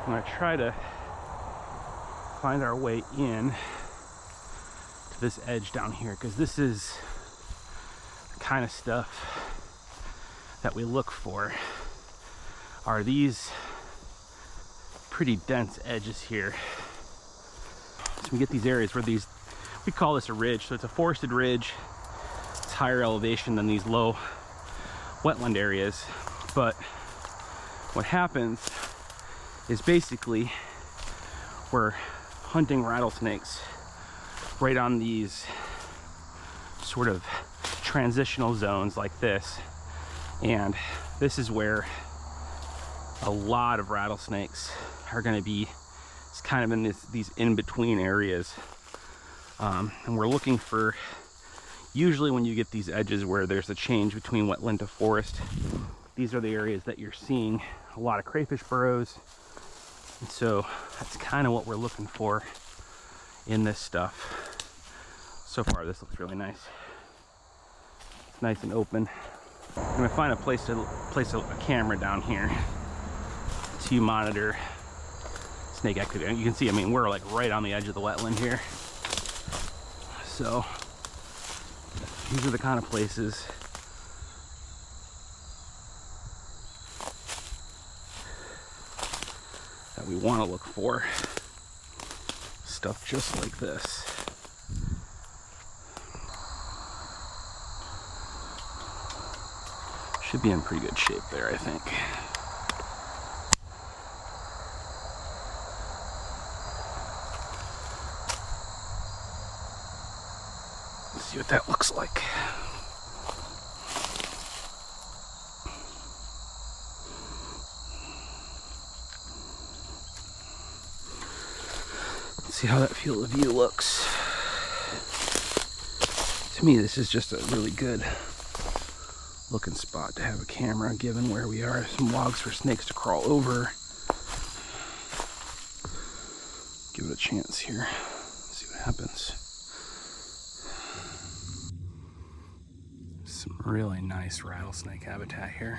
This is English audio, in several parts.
I'm gonna try to find our way in to this edge down here, because this is the kind of stuff that we look for, are these pretty dense edges here. So we get these areas where these, we call this a ridge, so it's a forested ridge. It's higher elevation than these low wetland areas, but what happens is basically we're hunting rattlesnakes right on these sort of transitional zones like this, and this is where a lot of rattlesnakes are going to be. It's kind of in these in-between areas, and we're looking for, usually when you get these edges where there's a change between wetland to forest, these are the areas that you're seeing a lot of crayfish burrows. And so that's kind of what we're looking for in this stuff. So far, this looks really nice. It's nice and open. I'm gonna find a place to place a camera down here to monitor snake activity. And you can see, I mean, we're like right on the edge of the wetland here. So these are the kind of places that we want to look for stuff just like this. Should be in pretty good shape there, I think. Let's see what that looks like. See how that field of view looks. To me, this is just a really good looking spot to have a camera, given where we are. Some logs for snakes to crawl over. Give it a chance here. See what happens. Some really nice rattlesnake habitat here.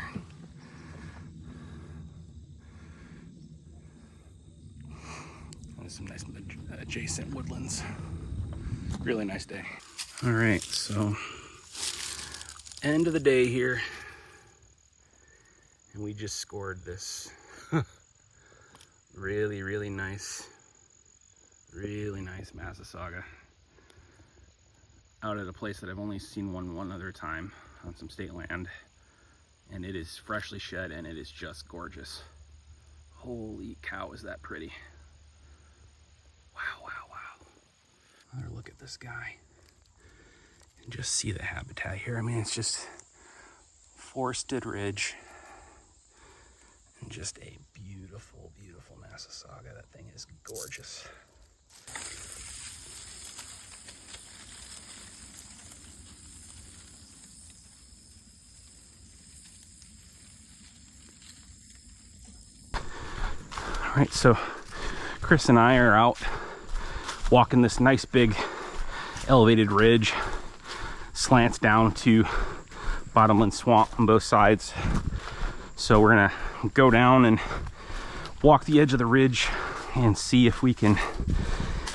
Some nice adjacent woodlands. Really nice day. All right, so end of the day here, and we just scored this really nice Massasauga out at a place that I've only seen one other time on some state land, and it is freshly shed and it is just gorgeous. Holy cow, is that pretty. Wow. Another look at this guy. And just see the habitat here. I mean, it's just forested ridge. And just a beautiful Massasauga. That thing is gorgeous. All right, so Chris and I are out walking this nice big elevated ridge, slants down to bottomland swamp on both sides. So we're gonna go down and walk the edge of the ridge and see if we can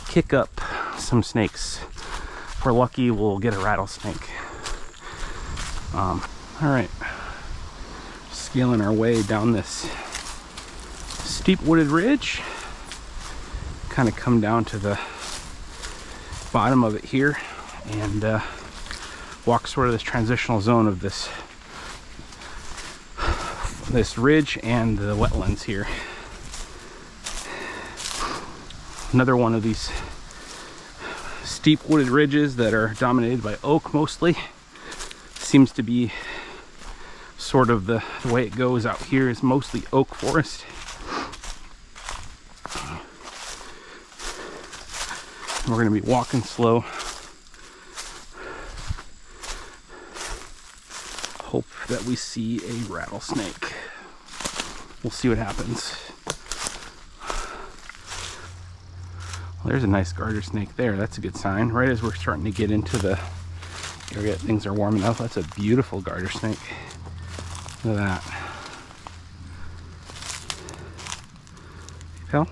kick up some snakes. If we're lucky, we'll get a rattlesnake. All right, scaling our way down this steep wooded ridge, kind of come down to the bottom of it here and walk sort of this transitional zone of this ridge and the wetlands here. Another one of these steep wooded ridges that are dominated by oak mostly. Seems to be sort of the way it goes out here, is mostly oak forest. We're going to be walking slow. Hope that we see a rattlesnake. We'll see what happens. Well, there's a nice garter snake there. That's a good sign. Right as we're starting to get into the area, things are warming up. That's a beautiful garter snake. Look at that. pal?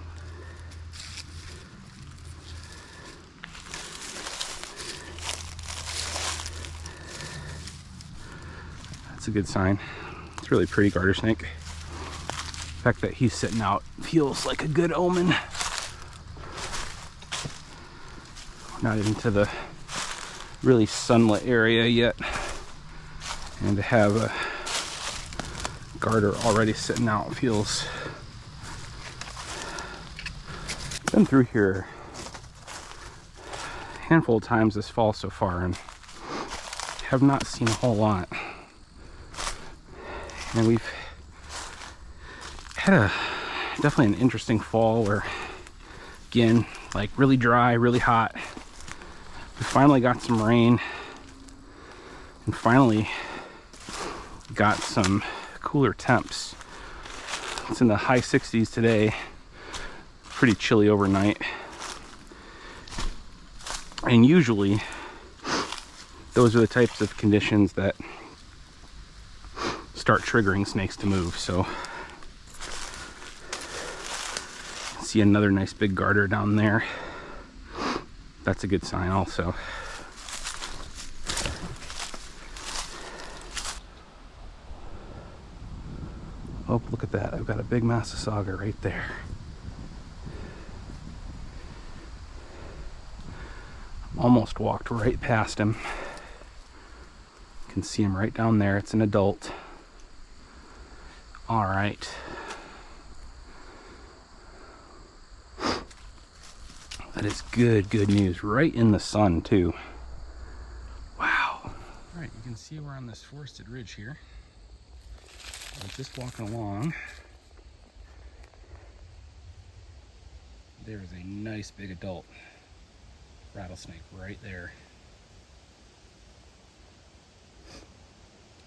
That's a good sign. It's a really pretty garter snake. The fact that he's sitting out feels like a good omen. We're not into the really sunlit area yet, and to have a garter already sitting out feels... Been through here a handful of times this fall so far and have not seen a whole lot. And we've had definitely an interesting fall where, again, like really dry, really hot. We finally got some rain and finally got some cooler temps. It's in the high 60s today. Pretty chilly overnight. And usually those are the types of conditions that start triggering snakes to move. So see another nice big garter down there. That's a good sign also. Oh, look at that. I've got a big Massasauga right there. Almost walked right past him. You can see him right down there. It's an adult. All right. That is good news. Right in the sun too. Wow. All right, you can see we're on this forested ridge here. I was just walking along. There's a nice big adult rattlesnake right there.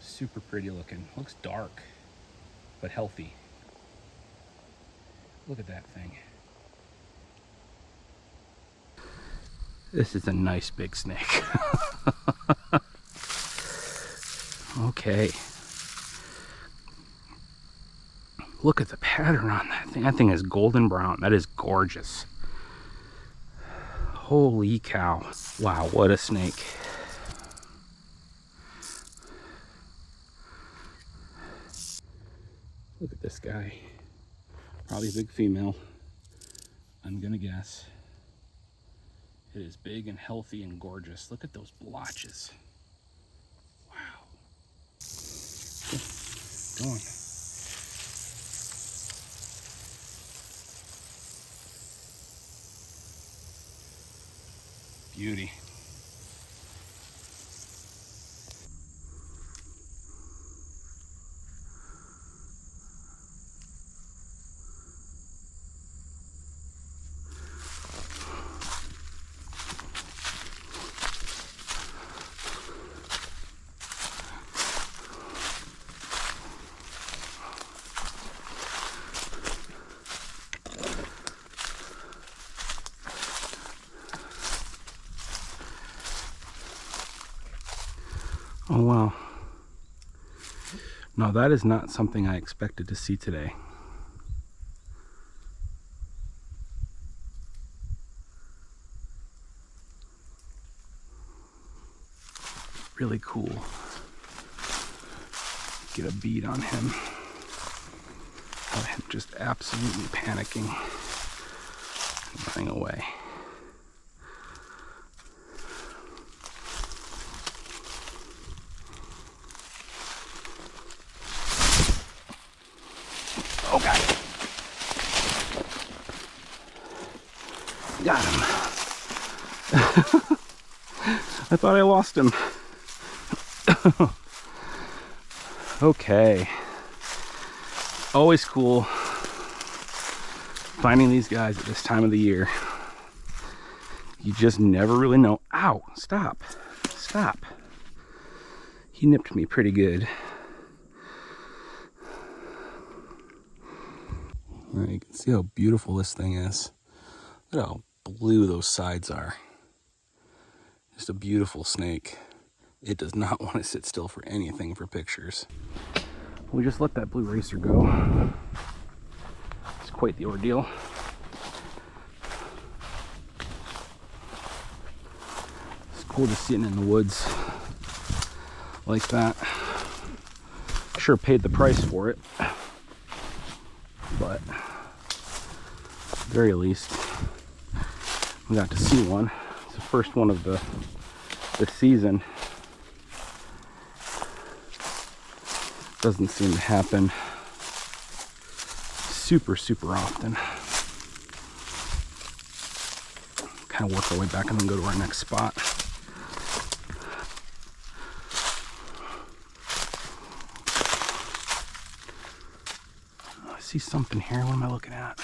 Super pretty looking. Looks dark, but healthy. Look at that thing. This is a nice big snake. Okay. Look at the pattern on that thing. That thing is golden brown. That is gorgeous. Holy cow. Wow, what a snake. Look at this guy. Probably a big female, I'm gonna guess. It is big and healthy and gorgeous. Look at those blotches. Wow. Go on. Beauty. Oh wow. No, that is not something I expected to see today. Really cool. Get a bead on him. Got him just absolutely panicking and running away. Oh God. Got him. I thought I lost him. Okay. Always cool finding these guys at this time of the year. You just never really know. Ow, stop. Stop. He nipped me pretty good. All right, you can see how beautiful this thing is. Look at how blue those sides are. Just a beautiful snake. It does not want to sit still for anything for pictures. We just let that blue racer go. It's quite the ordeal. cool just sitting in the woods like that. Sure paid the price for it, but at the very least we got to see one. It's the first one of the season. Doesn't seem to happen super often. Kind of work our way back and then go to our next spot. I see something here. What am I looking at?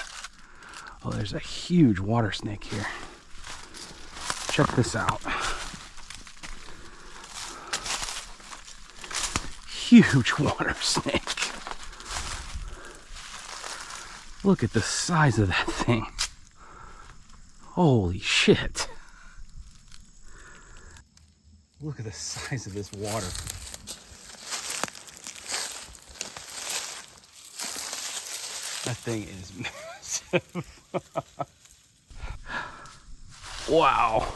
Oh, there's a huge water snake here. Check this out. Huge water snake. Look at the size of that thing. Holy shit. Look at the size of this water. That thing is massive. Wow.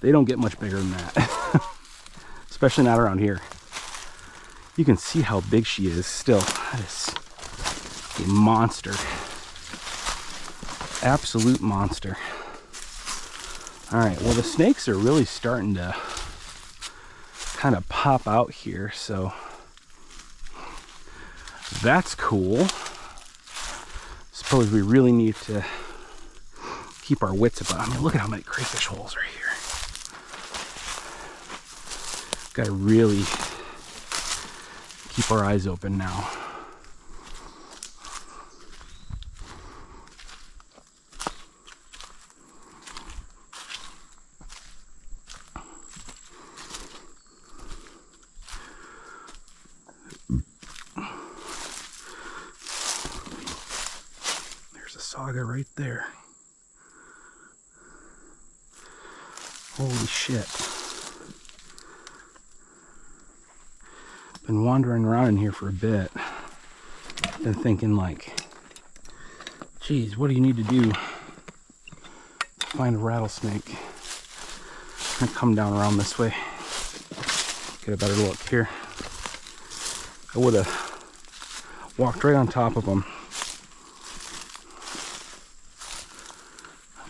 They don't get much bigger than that. Especially not around here. You can see how big she is still. That is a monster. Absolute monster. Alright, well the snakes are really starting to kind of pop out here, so that's cool. Suppose we really need to keep our wits about. I mean, look at how many crayfish holes are here. Gotta really keep our eyes open now. There's a saga right there. Holy shit. Been wandering around in here for a bit. Been thinking like, geez, what do you need to do to find a rattlesnake? I'm gonna come down around this way. Get a better look here. I would have walked right on top of them.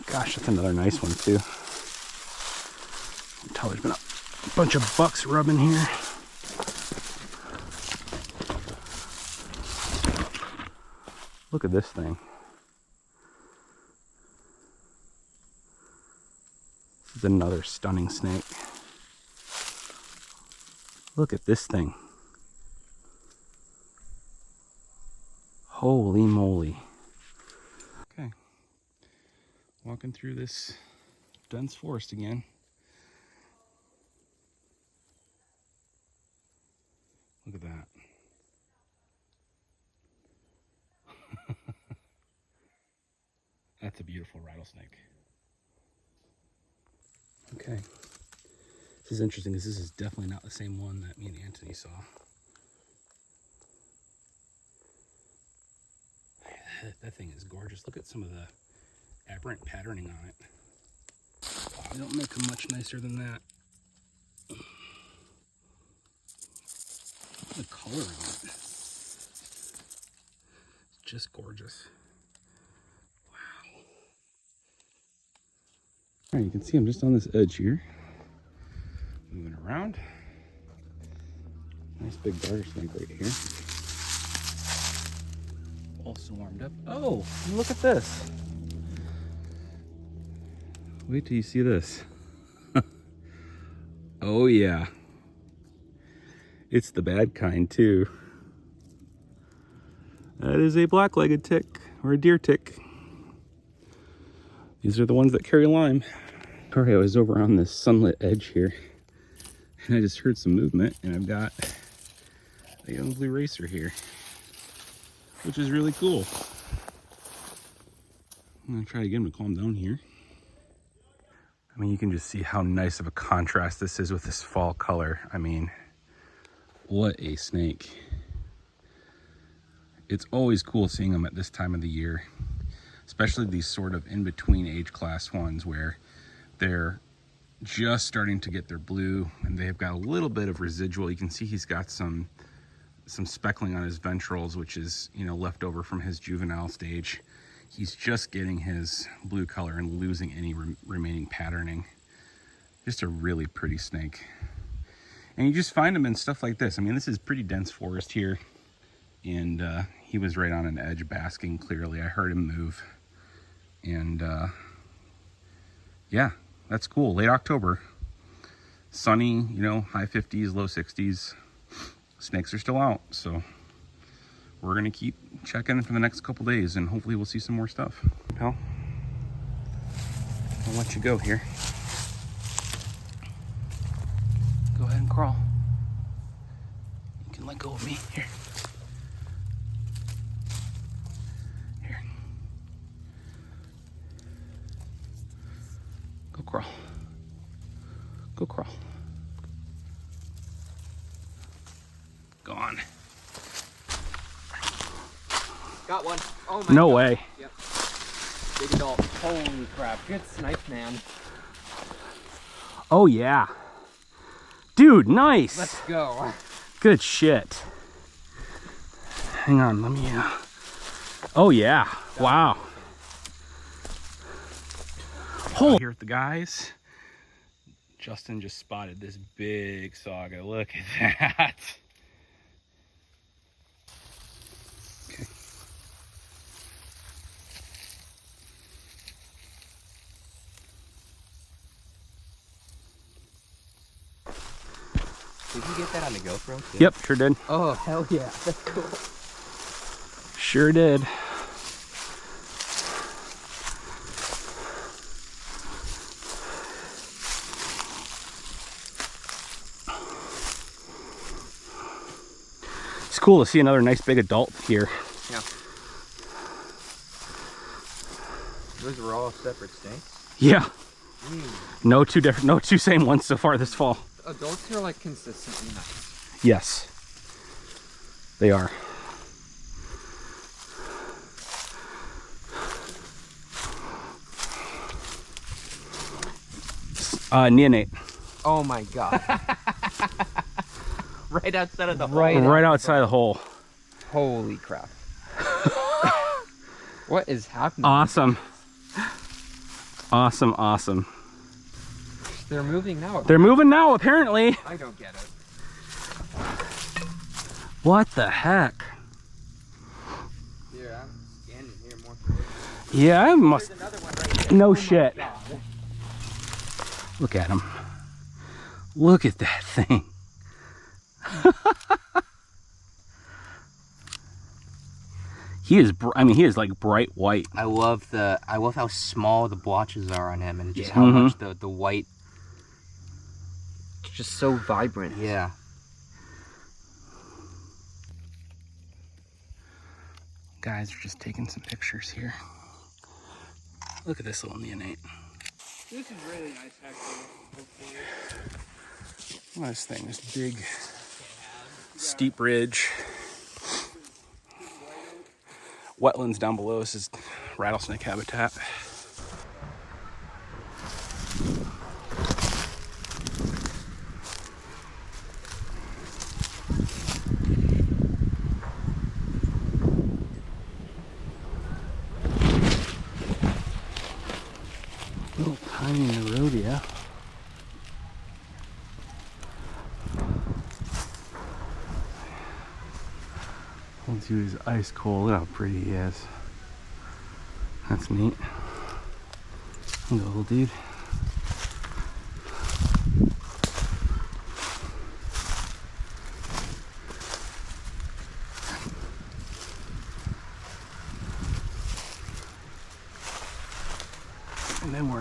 Gosh, that's another nice one too. You can tell there's been a bunch of bucks rubbing here. Look at this thing. This is another stunning snake. Look at this thing. Holy moly. Okay. Walking through this dense forest again. Look at that. That's a beautiful rattlesnake. Okay. This is interesting because this is definitely not the same one that me and Anthony saw. That thing is gorgeous. Look at some of the aberrant patterning on it. They don't make them much nicer than that. The color on it. It's just gorgeous. Wow. All right, you can see I'm just on this edge here. Moving around. Nice big garter snake right here. Also warmed up. Oh, look at this. Wait till you see this. Oh yeah. It's the bad kind too. That is a black-legged tick, or a deer tick. These are the ones that carry Lyme. Sorry, I was over on this sunlit edge here, and I just heard some movement, and I've got a young blue racer here, which is really cool. I'm gonna try to get him to calm down here. I mean, you can just see how nice of a contrast this is with this fall color. I mean, what a snake. It's always cool seeing them at this time of the year. especially these sort of in-between age class ones where they're just starting to get their blue and they've got a little bit of residual. You can see he's got some speckling on his ventrals, which is, you know, left over from his juvenile stage. He's just getting his blue color and losing any remaining patterning. Just a really pretty snake. And you just find them in stuff like this. I mean, this is pretty dense forest here, and he was right on an edge basking clearly. I heard him move, and yeah, that's cool. Late October, sunny, you know, high 50s, low 60s. Snakes are still out, so we're gonna keep checking for the next couple days, and hopefully we'll see some more stuff. Pal, I'll let you go here. Go ahead and crawl. You can let go of me. Here. Here. Go crawl. Go crawl. Go on. Got one. Oh my No God. way. Yep. Big adult. Holy crap. Good snipe, man. Oh yeah. Dude, nice. Let's go. Good shit. Hang on, let me oh yeah. Wow. Hold here with the guys. Justin just spotted this big saga. Look at that. Okay. Did you get that on the GoPro too? Yep, sure did. Oh, hell yeah. That's cool. Sure did. It's cool to see another nice big adult here. Yeah. Those were all separate snakes? Yeah. No two same ones so far this fall. Adults are like consistently nice. Yes. They are. Neonate. Oh my God. Right outside of the hole. Right outside the hole. Holy crap. What is happening? Awesome. Awesome, awesome. They're moving now. They're moving now, apparently. I don't get it. What the heck? Here, I'm standing here more. Yeah, I must. There's another one right there. No Oh my shit. God. Look at him. Look at that thing. He is, I mean, he is like bright white. I love how small the blotches are on him, and just Yeah. how much the white. It's just so vibrant. Yeah. Guys are just taking some pictures here. Look at this little neonate. This is really nice, actually. Look at this thing, this big steep ridge. Wetlands down below. This is rattlesnake habitat. Little tiny Nerodia. Old dude is ice cold. Look how pretty he is. That's neat. Look at old dude. And then we're